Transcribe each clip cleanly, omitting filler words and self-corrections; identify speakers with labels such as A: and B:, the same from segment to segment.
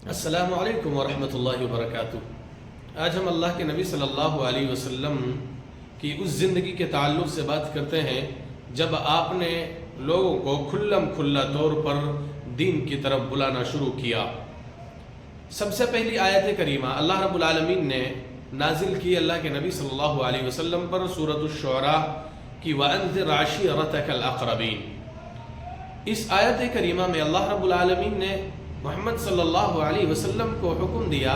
A: السلام علیکم ورحمۃ اللہ وبرکاتہ۔ آج ہم اللہ کے نبی صلی اللہ علیہ وسلم کی اس زندگی کے تعلق سے بات کرتے ہیں جب آپ نے لوگوں کو کھلم کھلا طور پر دین کی طرف بلانا شروع کیا۔ سب سے پہلی آیت کریمہ اللہ رب العالمین نے نازل کی اللہ کے نبی صلی اللہ علیہ وسلم پر سورۃ الشعراء کی وَأَنذِرْ عَشِيرَتَكَ الْأَقْرَبِينَ۔ اس آیت کریمہ میں اللہ رب العالمین نے محمد صلی اللہ علیہ وسلم کو حکم دیا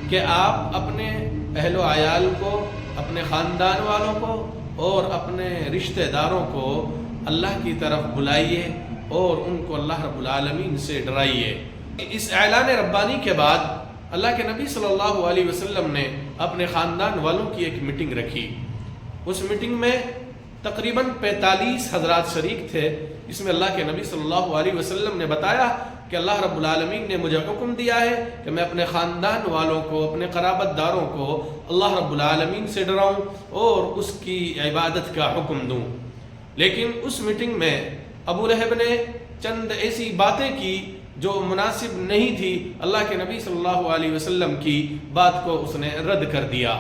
A: کہ آپ اپنے اہل و عیال کو، اپنے خاندان والوں کو اور اپنے رشتہ داروں کو اللہ کی طرف بلائیے اور ان کو اللہ رب العالمین سے ڈرائیے۔ اس اعلان ربانی کے بعد اللہ کے نبی صلی اللہ علیہ وسلم نے اپنے خاندان والوں کی ایک میٹنگ رکھی۔ اس میٹنگ میں تقریباً 45 حضرات شریک تھے۔ اس میں اللہ کے نبی صلی اللہ علیہ وسلم نے بتایا کہ اللہ رب العالمین نے مجھے حکم دیا ہے کہ میں اپنے خاندان والوں کو، اپنے قرابت داروں کو اللہ رب العالمین سے ڈراؤں اور اس کی عبادت کا حکم دوں۔ لیکن اس میٹنگ میں ابو لہب نے چند ایسی باتیں کی جو مناسب نہیں تھی۔ اللہ کے نبی صلی اللہ علیہ وسلم کی بات کو اس نے رد کر دیا۔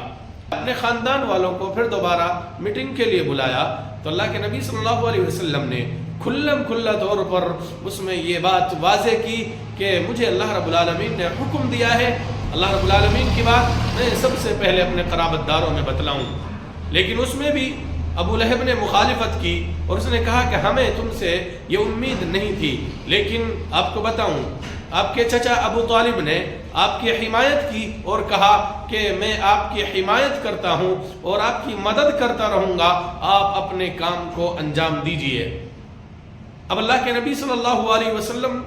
A: اپنے خاندان والوں کو پھر دوبارہ میٹنگ کے لیے بلایا تو اللہ کے نبی صلی اللہ علیہ وسلم نے کھلم کھلا طور پر اس میں یہ بات واضح کی کہ مجھے اللہ رب العالمین نے حکم دیا ہے، اللہ رب العالمین کی بات میں سب سے پہلے اپنے قرابت داروں میں بتلاؤں۔ لیکن اس میں بھی ابو لہب نے مخالفت کی اور اس نے کہا کہ ہمیں تم سے یہ امید نہیں تھی، لیکن آپ کو بتاؤں آپ کے چچا ابو طالب نے آپ کی حمایت کی اور کہا کہ میں آپ کی حمایت کرتا ہوں اور آپ کی مدد کرتا رہوں گا، آپ اپنے کام کو انجام دیجئے۔ اب اللہ کے نبی صلی اللہ علیہ وسلم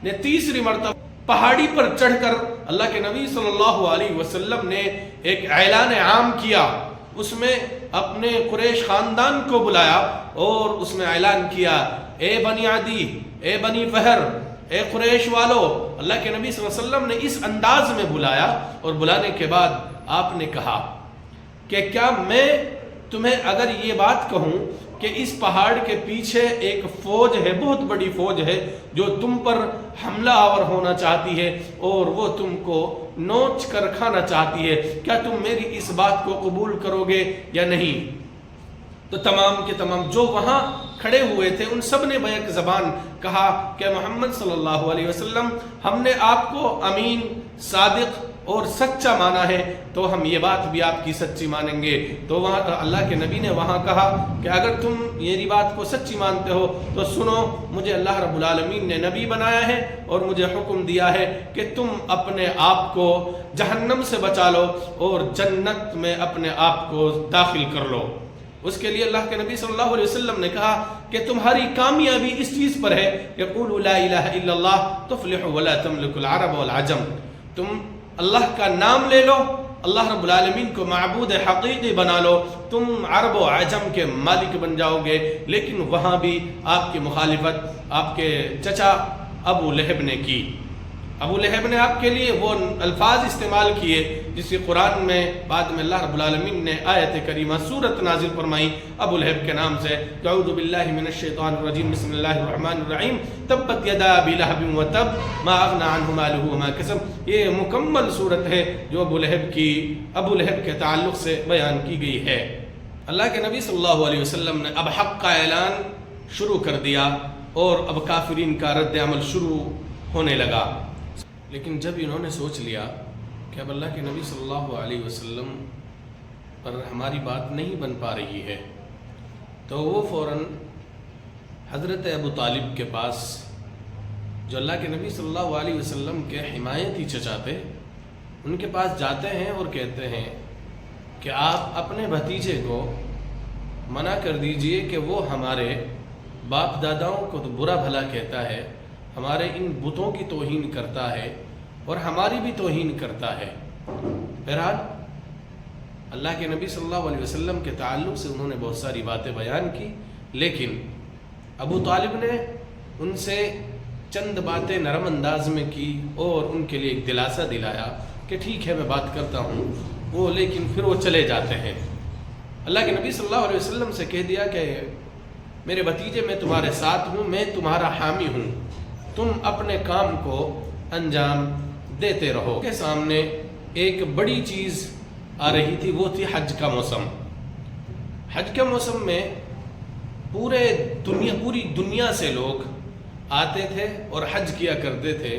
A: نے تیسری مرتبہ پہاڑی پر چڑھ کر اللہ کے نبی صلی اللہ علیہ وسلم نے ایک اعلان عام کیا۔ اس میں اپنے قریش خاندان کو بلایا اور اس میں اعلان کیا، اے بنی عدی، اے بنی فہر، اے قریش والو۔ اللہ کے نبی صلی اللہ علیہ وسلم نے اس انداز میں بلایا اور بلانے کے بعد آپ نے کہا کہ کیا میں تمہیں اگر یہ بات کہوں کہ اس پہاڑ کے پیچھے ایک فوج ہے، بہت بڑی فوج ہے جو تم پر حملہ آور ہونا چاہتی ہے اور وہ تم کو نوچ کر کھانا چاہتی ہے، کیا تم میری اس بات کو قبول کرو گے یا نہیں؟ تو تمام کے تمام جو وہاں کھڑے ہوئے تھے ان سب نے بیک زبان کہا کہ محمد صلی اللہ علیہ وسلم، ہم نے آپ کو امین، صادق اور سچا مانا ہے تو ہم یہ بات بھی آپ کی سچی مانیں گے۔ تو وہاں اللہ کے نبی نے وہاں کہا کہ اگر تم میری بات کو سچی مانتے ہو تو سنو، مجھے اللہ رب العالمین نے نبی بنایا ہے اور مجھے حکم دیا ہے کہ تم اپنے آپ کو جہنم سے بچا لو اور جنت میں اپنے آپ کو داخل کر لو۔ اس کے لیے اللہ کے نبی صلی اللہ علیہ وسلم نے کہا کہ تمہاری کامیابی اس چیز پر ہے کہ قولوا لا الہ الا اللہ تفلحوا ولا تملک العرب والعجم، تم اللہ کا نام لے لو، اللہ رب العالمین کو معبود حقیقی بنا لو، تم عرب و عجم کے مالک بن جاؤ گے۔ لیکن وہاں بھی آپ کی مخالفت آپ کے چچا ابو لہب نے کی۔ ابو لہب نے آپ کے لیے وہ الفاظ استعمال کیے جس کی قرآن میں بعد میں اللہ رب العالمین نے آیت کریمہ سورت نازل فرمائی ابو لہب کے نام سے، اعوذ باللہ من الشیطان الرجیم، بسم اللہ الرحمن الرحیم، تبت یدا ابی لہب وتب ما اغنی عنہ مالہ وما کسب۔ یہ مکمل صورت ہے جو ابو لہب کے تعلق سے بیان کی گئی ہے۔ اللہ کے نبی صلی اللہ علیہ وسلم نے اب حق کا اعلان شروع کر دیا اور اب کافرین کا رد عمل شروع ہونے لگا۔ لیکن جب انہوں نے سوچ لیا کہ اب اللہ کے نبی صلی اللہ علیہ وسلم پر ہماری بات نہیں بن پا رہی ہے تو وہ فوراً حضرت ابو طالب کے پاس، جو اللہ کے نبی صلی اللہ علیہ وسلم کے حمایتی چچا تھے، ان کے پاس جاتے ہیں اور کہتے ہیں کہ آپ اپنے بھتیجے کو منع کر دیجئے کہ وہ ہمارے باپ داداؤں کو تو برا بھلا کہتا ہے، ہمارے ان بتوں کی توہین کرتا ہے اور ہماری بھی توہین کرتا ہے۔ بہرحال اللہ کے نبی صلی اللہ علیہ وسلم کے تعلق سے انہوں نے بہت ساری باتیں بیان کی، لیکن ابو طالب نے ان سے چند باتیں نرم انداز میں کی اور ان کے لیے ایک دلاسا دلایا کہ ٹھیک ہے میں بات کرتا ہوں، لیکن پھر وہ چلے جاتے ہیں۔ اللہ کے نبی صلی اللہ علیہ وسلم سے کہہ دیا کہ میرے بھتیجے میں تمہارے ساتھ ہوں، میں تمہارا حامی ہوں، تم اپنے کام کو انجام دیتے رہو۔ کے سامنے ایک بڑی چیز آ رہی تھی، وہ تھی حج کا موسم۔ حج کے موسم میں پوری دنیا سے لوگ آتے تھے اور حج کیا کرتے تھے،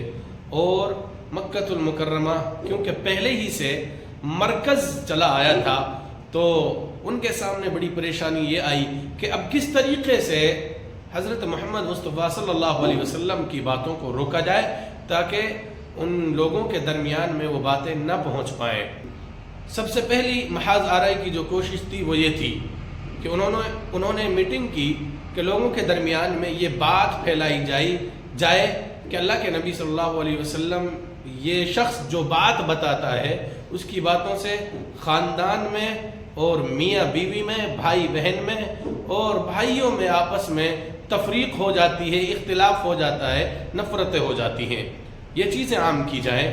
A: اور مکۃ المکرمہ کیونکہ پہلے ہی سے مرکز چلا آیا تھا، تو ان کے سامنے بڑی پریشانی یہ آئی کہ اب کس طریقے سے حضرت محمد مصطفیٰ صلی اللہ علیہ وسلم کی باتوں کو روکا جائے تاکہ ان لوگوں کے درمیان میں وہ باتیں نہ پہنچ پائیں۔ سب سے پہلی محاذ آرائی کی جو کوشش تھی وہ یہ تھی کہ انہوں نے میٹنگ کی کہ لوگوں کے درمیان میں یہ بات پھیلائی جائے کہ اللہ کے نبی صلی اللہ علیہ وسلم یہ شخص جو بات بتاتا ہے اس کی باتوں سے خاندان میں اور میاں بیوی میں، بھائی بہن میں اور بھائیوں میں آپس میں تفریق ہو جاتی ہے، اختلاف ہو جاتا ہے، نفرتیں ہو جاتی ہیں، یہ چیزیں عام کی جائیں۔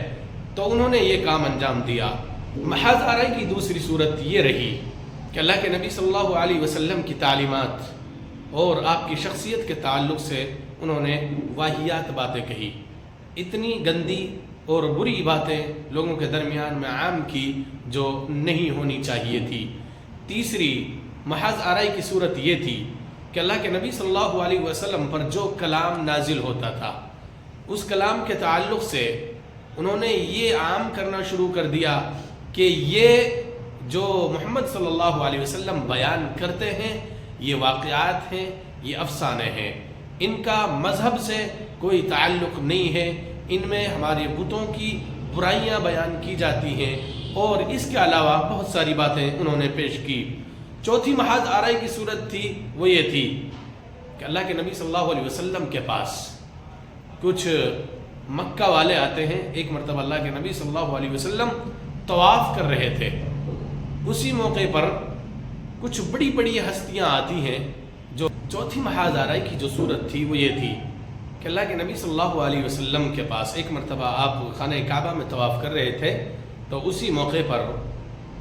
A: تو انہوں نے یہ کام انجام دیا۔ محاذ آرائی کی دوسری صورت یہ رہی کہ اللہ کے نبی صلی اللہ علیہ وسلم کی تعلیمات اور آپ کی شخصیت کے تعلق سے انہوں نے واہیات باتیں کہی، اتنی گندی اور بری باتیں لوگوں کے درمیان میں عام کی جو نہیں ہونی چاہیے تھی۔ تیسری محاذ آرائی کی صورت یہ تھی کہ اللہ کے نبی صلی اللہ علیہ وسلم پر جو کلام نازل ہوتا تھا اس کلام کے تعلق سے انہوں نے یہ عام کرنا شروع کر دیا کہ یہ جو محمد صلی اللہ علیہ وسلم بیان کرتے ہیں یہ واقعات ہیں، یہ افسانے ہیں، ان کا مذہب سے کوئی تعلق نہیں ہے، ان میں ہمارے بتوں کی برائیاں بیان کی جاتی ہیں، اور اس کے علاوہ بہت ساری باتیں انہوں نے پیش کی۔ چوتھی محاذ آرائی کی صورت تھی وہ یہ تھی کہ اللہ کے نبی صلی اللہ علیہ وسلم کے پاس کچھ مکہ والے آتے ہیں۔ ایک مرتبہ اللہ کے نبی صلی اللہ علیہ وسلم طواف کر رہے تھے، اسی موقع پر کچھ بڑی بڑی ہستیاں آتی ہیں۔ جو چوتھی محاذ آرائی کی جو صورت تھی وہ یہ تھی کہ اللہ کے نبی صلی اللہ علیہ وسلم کے پاس ایک مرتبہ آپ خانہ کعبہ میں طواف کر رہے تھے، تو اسی موقع پر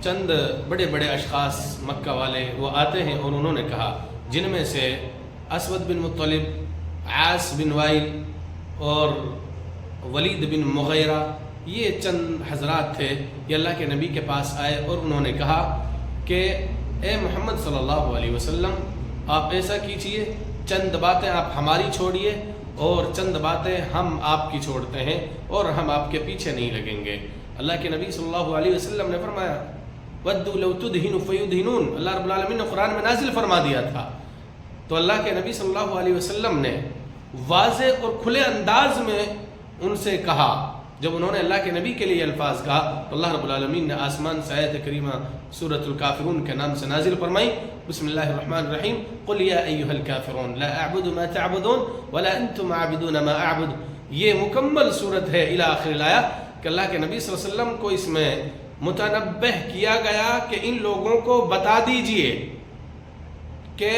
A: چند بڑے بڑے اشخاص مکہ والے وہ آتے ہیں، اور انہوں نے کہا، جن میں سے اسود بن مطلب، عاص بن وائل اور ولید بن مغیرہ، یہ چند حضرات تھے، یہ اللہ کے نبی کے پاس آئے اور انہوں نے کہا کہ اے محمد صلی اللہ علیہ وسلم، آپ ایسا کیجئے، چند باتیں آپ ہماری چھوڑیے اور چند باتیں ہم آپ کی چھوڑتے ہیں، اور ہم آپ کے پیچھے نہیں لگیں گے۔ اللہ کے نبی صلی اللہ علیہ وسلم نے فرمایا وَدُّوا لَوْ تُدْهِنُ فَيُدْهِنُونَ، اللہ رب العالمین نے قرآن میں نازل فرما دیا تھا۔ تو اللہ کے نبی صلی اللہ علیہ وسلم نے واضح اور کھلے انداز میں ان سے کہا، جب انہوں نے اللہ کے نبی کے لیے الفاظ کہا تو اللہ رب العالمین نے آسمان سے آیت کریمہ سورۃ الکافرون کے نام سے نازل فرمائی، بسم اللہ الرحمن الرحیم، قل یا ایھا الکافرون لا اعبد ما تعبدون ولا انتم عابدون ما اعبد۔ یہ مکمل صورت ہے الی آخر الآیہ کہ اللہ کے نبی صلی اللہ علیہ وسلم کو اس میں متنبہ کیا گیا کہ ان لوگوں کو بتا دیجئے کہ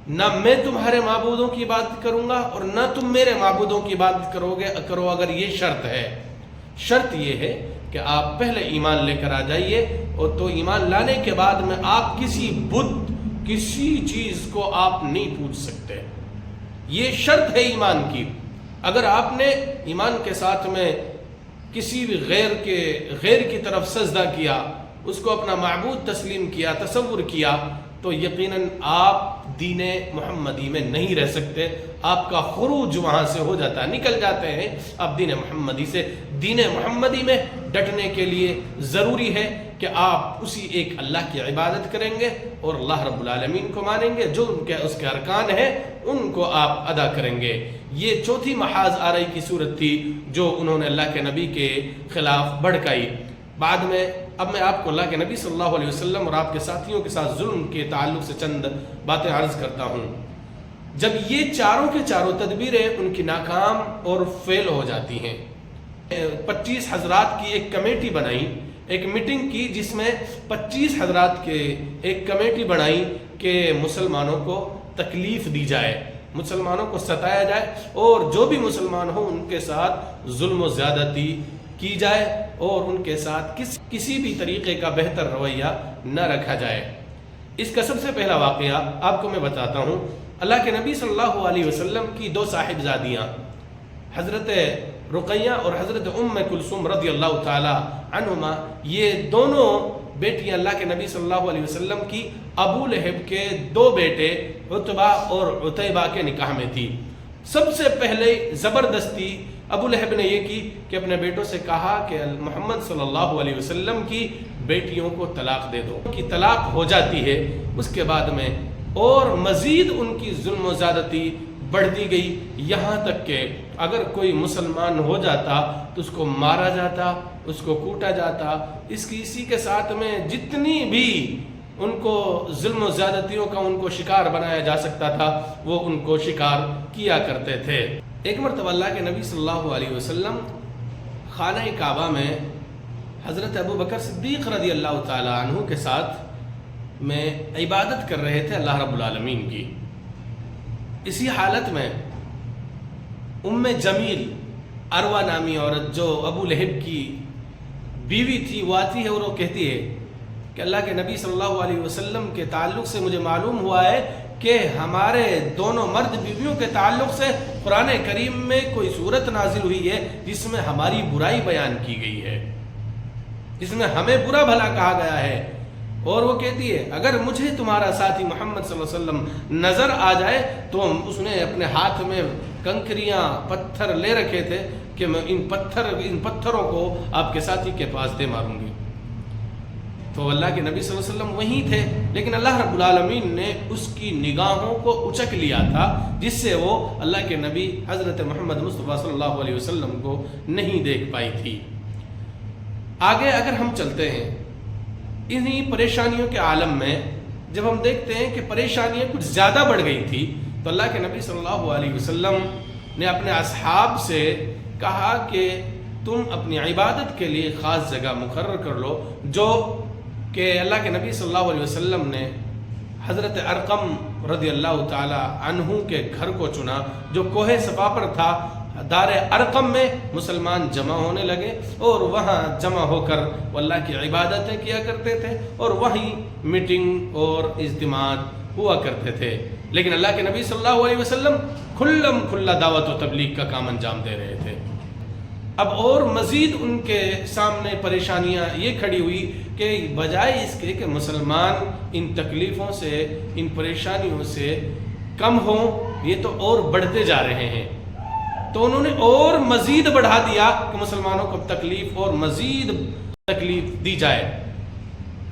A: نہ میں تمہارے معبودوں کی بات کروں گا اور نہ تم میرے معبودوں کی بات کرو اگر یہ شرط ہے۔ شرط یہ ہے کہ آپ پہلے ایمان لے کر آ جائیے، اور تو ایمان لانے کے بعد میں آپ کسی بت، کسی چیز کو آپ نہیں پوچھ سکتے، یہ شرط ہے ایمان کی۔ اگر آپ نے ایمان کے ساتھ میں کسی بھی غیر کی طرف سجدہ کیا، اس کو اپنا معبود تسلیم کیا، تصور کیا، تو یقیناً آپ دین محمدی میں نہیں رہ سکتے، آپ کا خروج وہاں سے ہو جاتا ہے، نکل جاتے ہیں آپ دین محمدی سے۔ دین محمدی میں ڈٹنے کے لیے ضروری ہے کہ آپ اسی ایک اللہ کی عبادت کریں گے اور اللہ رب العالمین کو مانیں گے، جو اس کے ارکان ہیں ان کو آپ ادا کریں گے۔ یہ چوتھی محاذ آرائی کی صورت تھی جو انہوں نے اللہ کے نبی کے خلاف بھڑکائی۔ بعد میں اب میں آپ کو اللہ کے نبی صلی اللہ علیہ وسلم اور آپ کے ساتھیوں کے ساتھ ظلم کے تعلق سے چند باتیں عرض کرتا ہوں۔ جب یہ چاروں کے چاروں تدبیریں ان کی ناکام اور فیل ہو جاتی ہیں، 25 حضرات کی ایک کمیٹی بنائی، ایک میٹنگ کی جس میں 25 حضرات کے ایک کمیٹی بنائی کہ مسلمانوں کو تکلیف دی جائے، مسلمانوں کو ستایا جائے، اور جو بھی مسلمان ہوں ان کے ساتھ ظلم و زیادتی کی جائے اور ان کے ساتھ کسی بھی طریقے کا بہتر رویہ نہ رکھا جائے۔ اس کا سب سے پہلا واقعہ آپ کو میں بتاتا ہوں۔ اللہ کے نبی صلی اللہ علیہ وسلم کی 2 صاحبزادیاں، حضرت رقیہ اور حضرت ام کلثوم رضی اللہ تعالی عنہما، یہ دونوں بیٹیاں اللہ کے نبی صلی اللہ علیہ وسلم کی ابو لہب کے 2 بیٹے عتبہ اور عتیبہ کے نکاح میں تھی۔ سب سے پہلے زبردستی ابو لہب نے یہ کی کہ اپنے بیٹوں سے کہا کہ محمد صلی اللہ علیہ وسلم کی بیٹیوں کو طلاق دے دو، کی طلاق ہو جاتی ہے۔ اس کے بعد میں اور مزید ان کی ظلم و زیادتی بڑھتی گئی، یہاں تک کہ اگر کوئی مسلمان ہو جاتا تو اس کو مارا جاتا، اس کو کوٹا جاتا۔ اسی کے ساتھ میں جتنی بھی ان کو ظلم و زیادتیوں کا ان کو شکار بنایا جا سکتا تھا وہ ان کو شکار کیا کرتے تھے۔ ایک مرتبہ اللہ کے نبی صلی اللہ علیہ وسلم خانہ کعبہ میں حضرت ابو بکر صدیق رضی اللہ تعالی عنہ کے ساتھ میں عبادت کر رہے تھے اللہ رب العالمین کی۔ اسی حالت میں ام جمیل عروہ نامی عورت جو ابو لہب کی بیوی تھی وہ آتی ہے اور وہ کہتی ہے کہ اللہ کے نبی صلی اللہ علیہ وسلم کے تعلق سے مجھے معلوم ہوا ہے کہ ہمارے دونوں مرد بیویوں کے تعلق سے قرآن کریم میں کوئی صورت نازل ہوئی ہے جس میں ہماری برائی بیان کی گئی ہے، جس میں ہمیں برا بھلا کہا گیا ہے۔ اور وہ کہتی ہے اگر مجھے تمہارا ساتھی محمد صلی اللہ علیہ وسلم نظر آ جائے تو اس نے اپنے ہاتھ میں کنکریاں پتھر لے رکھے تھے کہ میں ان پتھروں کو آپ کے ساتھی کے پاس دے ماروں گی۔ تو اللہ کے نبی صلی اللہ علیہ وسلم وہیں تھے، لیکن اللہ رب العالمین نے اس کی نگاہوں کو اچک لیا تھا جس سے وہ اللہ کے نبی حضرت محمد مصطفیٰ صلی اللہ علیہ وسلم کو نہیں دیکھ پائی تھی۔ آگے اگر ہم چلتے ہیں انہی پریشانیوں کے عالم میں، جب ہم دیکھتے ہیں کہ پریشانیاں کچھ زیادہ بڑھ گئی تھی تو اللہ کے نبی صلی اللہ علیہ وسلم نے اپنے اصحاب سے کہا کہ تم اپنی عبادت کے لیے خاص جگہ مقرر کر لو، جو کہ اللہ کے نبی صلی اللہ علیہ وسلم نے حضرت ارقم رضی اللہ تعالی عنہ کے گھر کو چنا جو کوہ صفا پر تھا۔ دار ارقم میں مسلمان جمع ہونے لگے اور وہاں جمع ہو کر وہ اللہ کی عبادتیں کیا کرتے تھے اور وہیں میٹنگ اور اجتماعات ہوا کرتے تھے، لیکن اللہ کے نبی صلی اللہ علیہ وسلم کھلا دعوت و تبلیغ کا کام انجام دے رہے تھے۔ اب اور مزید ان کے سامنے پریشانیاں یہ کھڑی ہوئی کہ بجائے اس کے کہ مسلمان ان تکلیفوں سے ان پریشانیوں سے کم ہوں، یہ تو اور بڑھتے جا رہے ہیں۔ تو انہوں نے اور مزید بڑھا دیا کہ مسلمانوں کو تکلیف اور مزید تکلیف دی جائے۔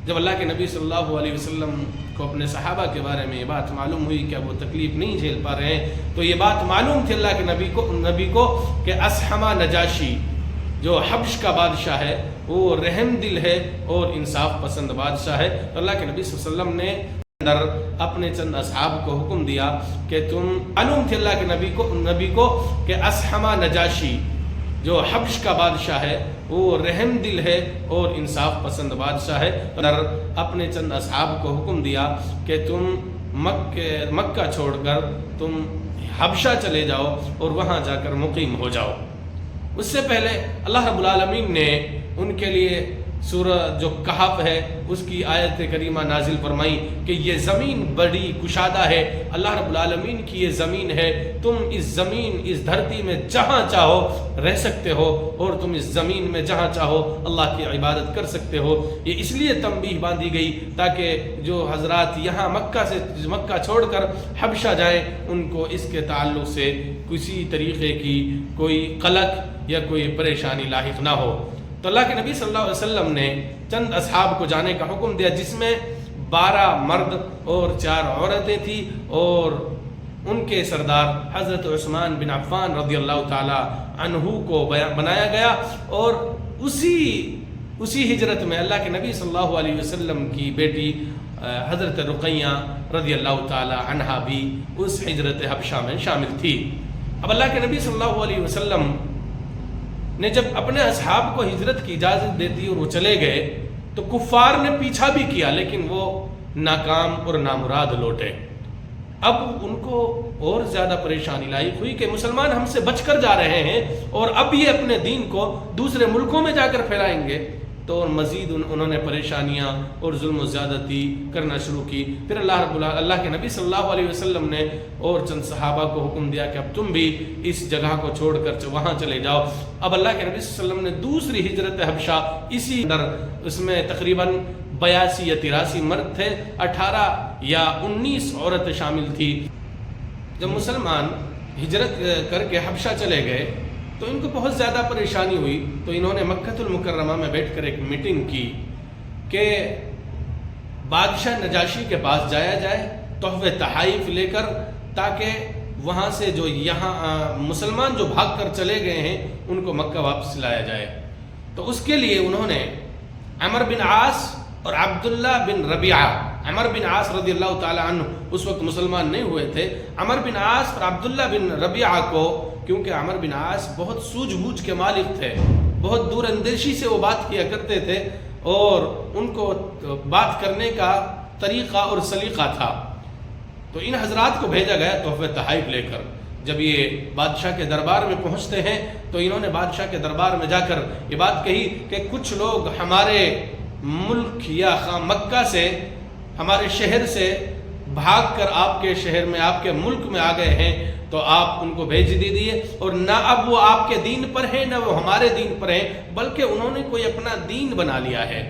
A: جب اللہ کے نبی صلی اللہ علیہ وسلم کو اپنے صحابہ کے بارے میں یہ بات معلوم ہوئی کہ اب وہ تکلیف نہیں جھیل پا رہے ہیں تو یہ بات معلوم تھی اللہ کے نبی کو کہ اسحمہ نجاشی جو حبش کا بادشاہ ہے وہ رحم دل ہے اور انصاف پسند بادشاہ ہے۔ تو اللہ کے نبی صلی اللہ علیہ وسلم نے اپنے چند اصحاب کو حکم دیا کہ تم معلوم تھے اللہ کے نبی کو کہ اسحمہ نجاشی جو حبش کا بادشاہ ہے وہ رحم دل ہے اور انصاف پسند بادشاہ ہے۔ اپنے چند اصحاب کو حکم دیا کہ تم مکہ چھوڑ کر تم حبشہ چلے جاؤ اور وہاں جا کر مقیم ہو جاؤ۔ اس سے پہلے اللہ رب العالمین نے ان کے لیے سورہ جو کہف ہے اس کی آیت کریمہ نازل فرمائی کہ یہ زمین بڑی کشادہ ہے، اللہ رب العالمین کی یہ زمین ہے، تم اس زمین اس دھرتی میں جہاں چاہو رہ سکتے ہو اور تم اس زمین میں جہاں چاہو اللہ کی عبادت کر سکتے ہو۔ یہ اس لیے تنبیہ باندھی گئی تاکہ جو حضرات یہاں مکہ چھوڑ کر حبشہ جائیں ان کو اس کے تعلق سے کسی طریقے کی کوئی قلق یا کوئی پریشانی لاحق نہ ہو۔ تو اللہ کے نبی صلی اللہ علیہ وسلم نے چند اصحاب کو جانے کا حکم دیا جس میں 12 مرد اور 4 عورتیں تھیں اور ان کے سردار حضرت عثمان بن عفان رضی اللہ تعالی عنہ کو بنایا گیا، اور اسی ہجرت میں اللہ کے نبی صلی اللہ علیہ وسلم کی بیٹی حضرت رقیہ رضی اللہ تعالی عنہا بھی اس ہجرت حبشہ میں شامل تھی۔ اب اللہ کے نبی صلی اللہ علیہ وسلم نے جب اپنے اصحاب کو ہجرت کی اجازت دے دی اور وہ چلے گئے تو کفار نے پیچھا بھی کیا لیکن وہ ناکام اور نامراد لوٹے۔ اب ان کو اور زیادہ پریشانی لاحق ہوئی کہ مسلمان ہم سے بچ کر جا رہے ہیں اور اب یہ اپنے دین کو دوسرے ملکوں میں جا کر پھیلائیں گے، تو مزید انہوں نے پریشانیاں اور ظلم و زیادتی کرنا شروع کی۔ پھر اللہ کے نبی صلی اللہ علیہ وسلم نے اور چند صحابہ کو حکم دیا کہ اب تم بھی اس جگہ کو چھوڑ کر وہاں چلے جاؤ۔ اب اللہ کے نبی صلی اللہ علیہ وسلم نے دوسری ہجرت حبشہ اسی اندر، اس میں تقریباً 82 یا 83 مرد تھے، 18 یا 19 عورت شامل تھی۔ جب مسلمان ہجرت کر کے حبشہ چلے گئے تو ان کو بہت زیادہ پریشانی ہوئی، تو انہوں نے مکہ المکرمہ میں بیٹھ کر ایک میٹنگ کی کہ بادشاہ نجاشی کے پاس جایا جائے تحفے تحائف لے کر، تاکہ وہاں سے جو یہاں مسلمان جو بھاگ کر چلے گئے ہیں ان کو مکہ واپس لایا جائے۔ تو اس کے لیے انہوں نے عمر بن عاص اور عبداللہ بن ربیعہ، عمر بن عاص رضی اللہ تعالیٰ عنہ اس وقت مسلمان نہیں ہوئے تھے، عمر بن عاص اور عبداللہ بن ربیعہ کو، کیونکہ عمر بن عاص بہت سوجھ بوجھ کے مالک تھے، بہت دور اندیشی سے وہ بات کیا کرتے تھے اور ان کو بات کرنے کا طریقہ اور سلیقہ تھا، تو ان حضرات کو بھیجا گیا تحفے تحائف لے کر۔ جب یہ بادشاہ کے دربار میں پہنچتے ہیں تو انہوں نے بادشاہ کے دربار میں جا کر یہ بات کہی کہ کچھ لوگ ہمارے ملک یا مکہ سے، ہمارے شہر سے بھاگ کر آپ کے شہر میں، آپ کے ملک میں آ گئے ہیں، تو آپ ان کو بھیج دیجیے، اور نہ اب وہ آپ کے دین پر ہیں نہ وہ ہمارے دین پر ہیں، بلکہ انہوں نے کوئی اپنا دین بنا لیا ہے۔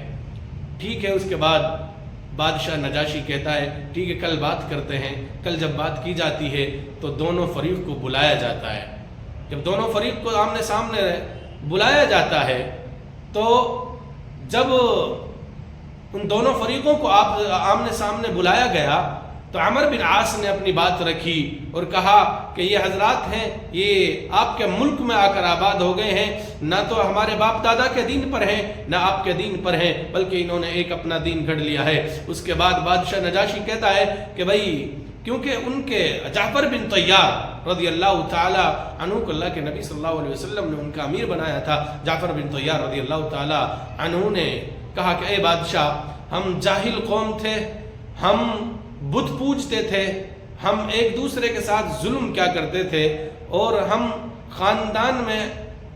A: ٹھیک ہے، اس کے بعد بادشاہ نجاشی کہتا ہے ٹھیک ہے کل بات کرتے ہیں۔ کل جب بات کی جاتی ہے تو دونوں فریق کو بلایا جاتا ہے۔ جب دونوں فریق کو آمنے سامنے بلایا جاتا ہے تو جب ان دونوں فریقوں کو آمنے سامنے بلایا گیا تو عمر بن عاص نے اپنی بات رکھی اور کہا کہ یہ حضرات ہیں، یہ آپ کے ملک میں آ کر آباد ہو گئے ہیں، نہ تو ہمارے باپ دادا کے دین پر ہیں نہ آپ کے دین پر ہیں، بلکہ انہوں نے ایک اپنا دین گھڑ لیا ہے۔ اس کے بعد بادشاہ نجاشی کہتا ہے کہ بھائی، کیونکہ ان کے جعفر بن طیار رضی اللہ تعالی عنہ کو اللہ کے نبی صلی اللہ علیہ وسلم نے ان کا امیر بنایا تھا، جعفر بن طیار رضی اللہ تعالی عنہ نے کہا کہ اے بادشاہ، ہم جاہل قوم تھے، ہم بت پوجتے تھے، ہم ایک دوسرے کے ساتھ ظلم کیا کرتے تھے، اور ہم خاندان میں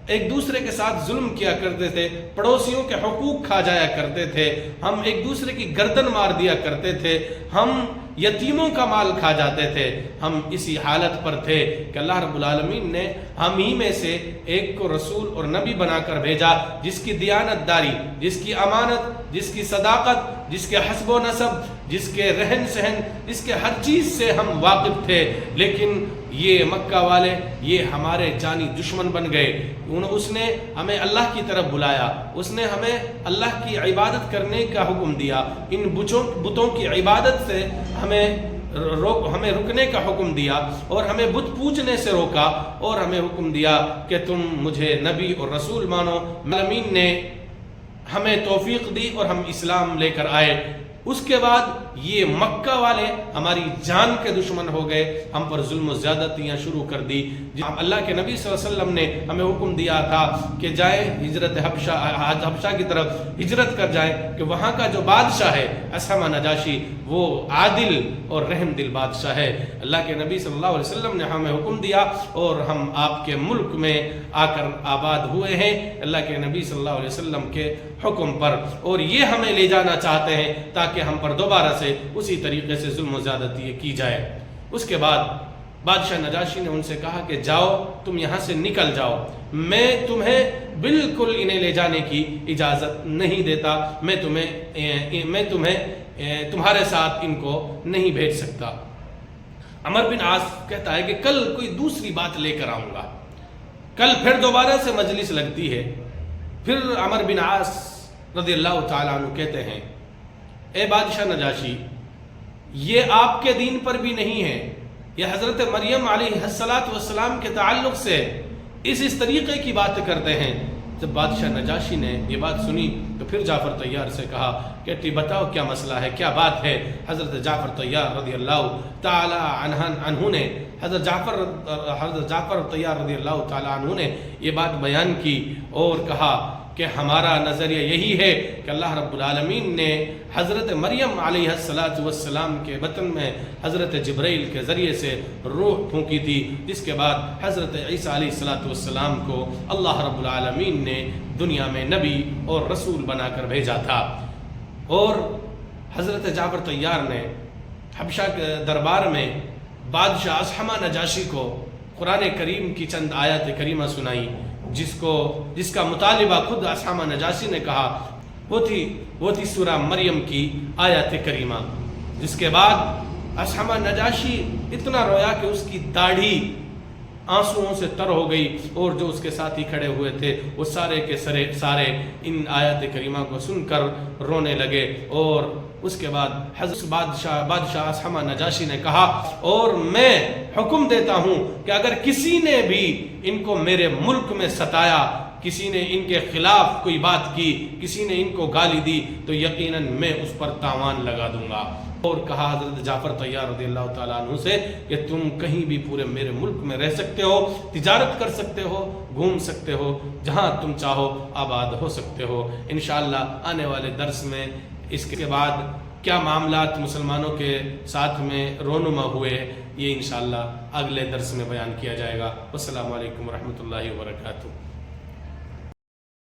A: ایک دوسرے کے ساتھ ظلم کیا کرتے تھے، پڑوسیوں کے حقوق کھا جایا کرتے تھے، ہم ایک دوسرے کی گردن مار دیا کرتے تھے، ہم یتیموں کا مال کھا جاتے تھے۔ ہم اسی حالت پر تھے کہ اللہ رب العالمین نے ہم ہی میں سے ایک کو رسول اور نبی بنا کر بھیجا، جس کی دیانت داری، جس کی امانت، جس کی صداقت، جس کے حسب و نسب، جس کے رہن سہن، جس کے ہر چیز سے ہم واقف تھے، لیکن یہ مکہ والے یہ ہمارے جانی دشمن بن گئے۔ اس نے ہمیں اللہ کی طرف بلایا، اس نے ہمیں اللہ کی عبادت کرنے کا حکم دیا، ان بتوں کی عبادت سے ہمیں رکنے کا حکم دیا، اور ہمیں بت پوجنے سے روکا، اور ہمیں حکم دیا کہ تم مجھے نبی اور رسول مانو۔ العالمین نے ہمیں توفیق دی اور ہم اسلام لے کر آئے۔ اس کے بعد یہ مکہ والے ہماری جان کے دشمن ہو گئے، ہم پر ظلم و زیادتیاں شروع کر دی۔ اللہ کے نبی صلی اللہ علیہ وسلم نے ہمیں حکم دیا تھا کہ جائیں ہجرت حبشہ کی طرف ہجرت کر جائیں، کہ وہاں کا جو بادشاہ ہے اسحمہ نجاشی، وہ عادل اور رحم دل بادشاہ ہے۔ اللہ کے نبی صلی اللہ علیہ وسلم نے ہمیں حکم دیا اور ہم آپ کے ملک میں آ کر آباد ہوئے ہیں اللہ کے نبی صلی اللہ علیہ وسلم کے حکم پر، اور یہ ہمیں لے جانا چاہتے ہیں تاکہ ہم پر دوبارہ سے اسی طریقے سے ظلم و زیادتی کی جائے۔ اس کے بعد بادشاہ نجاشی نے ان سے کہا کہ جاؤ، تم یہاں سے نکل جاؤ، میں تمہیں بالکل انہیں لے جانے کی اجازت نہیں دیتا، میں تمہیں تمہارے ساتھ ان کو نہیں بھیج سکتا۔ عمر بن عاص کہتا ہے کہ کل کوئی دوسری بات لے کر آؤں گا۔ کل پھر دوبارہ سے مجلس لگتی ہے، پھر عمر بن عاص رضی اللہ تعالیٰ عنہ کہتے ہیں اے بادشاہ نجاشی، یہ آپ کے دین پر بھی نہیں ہے، یہ حضرت مریم علیہ السلام کے تعلق سے اس طریقے کی بات کرتے ہیں۔ جب بادشاہ نجاشی نے یہ بات سنی تو پھر جعفر طیار سے کہا کہ بتاؤ کیا مسئلہ ہے، کیا بات ہے۔ حضرت جعفر طیار رضی اللہ تعالی عنہ نے حضرت جعفر طیار رضی اللہ تعالی عنہ نے یہ بات بیان کی اور کہا کہ ہمارا نظریہ یہی ہے کہ اللہ رب العالمین نے حضرت مریم علیہ السلام کے بطن میں حضرت جبرائیل کے ذریعے سے روح پھونکی تھی، جس کے بعد حضرت عیسیٰ علیہ السلام کو اللہ رب العالمین نے دنیا میں نبی اور رسول بنا کر بھیجا تھا۔ اور حضرت جعفر طیار نے حبشہ کے دربار میں بادشاہ اصحمہ نجاشی کو قرآن کریم کی چند آیات کریمہ سنائی، جس کا مطالبہ خود اصحمہ نجاشی نے کہا، وہ تھی سورہ مریم کی آیات کریمہ۔ جس کے بعد اصحمہ نجاشی اتنا رویا کہ اس کی داڑھی آنسوؤں سے تر ہو گئی، اور جو اس کے ساتھی کھڑے ہوئے تھے وہ سارے کے سارے ان آیات کریمہ کو سن کر رونے لگے۔ اور اس کے بعد حضرت بادشاہ اصحمہ نجاشی نے کہا، اور میں حکم دیتا ہوں کہ اگر کسی نے بھی ان کو میرے ملک میں ستایا، کسی نے ان کے خلاف کوئی بات کی، کسی نے ان کو گالی دی، تو یقیناً میں اس پر تاوان لگا دوں گا۔ اور کہا حضرت جعفر طیار رضی اللہ تعالیٰ عنہ سے کہ تم کہیں بھی پورے میرے ملک میں رہ سکتے ہو، تجارت کر سکتے ہو، گھوم سکتے ہو، جہاں تم چاہو آباد ہو سکتے ہو۔ انشاءاللہ آنے والے درس میں اس کے بعد کیا معاملات مسلمانوں کے ساتھ میں رونما ہوئے، یہ انشاءاللہ اگلے درس میں بیان کیا جائے گا۔ والسلام علیکم ورحمۃ اللہ وبرکاتہ۔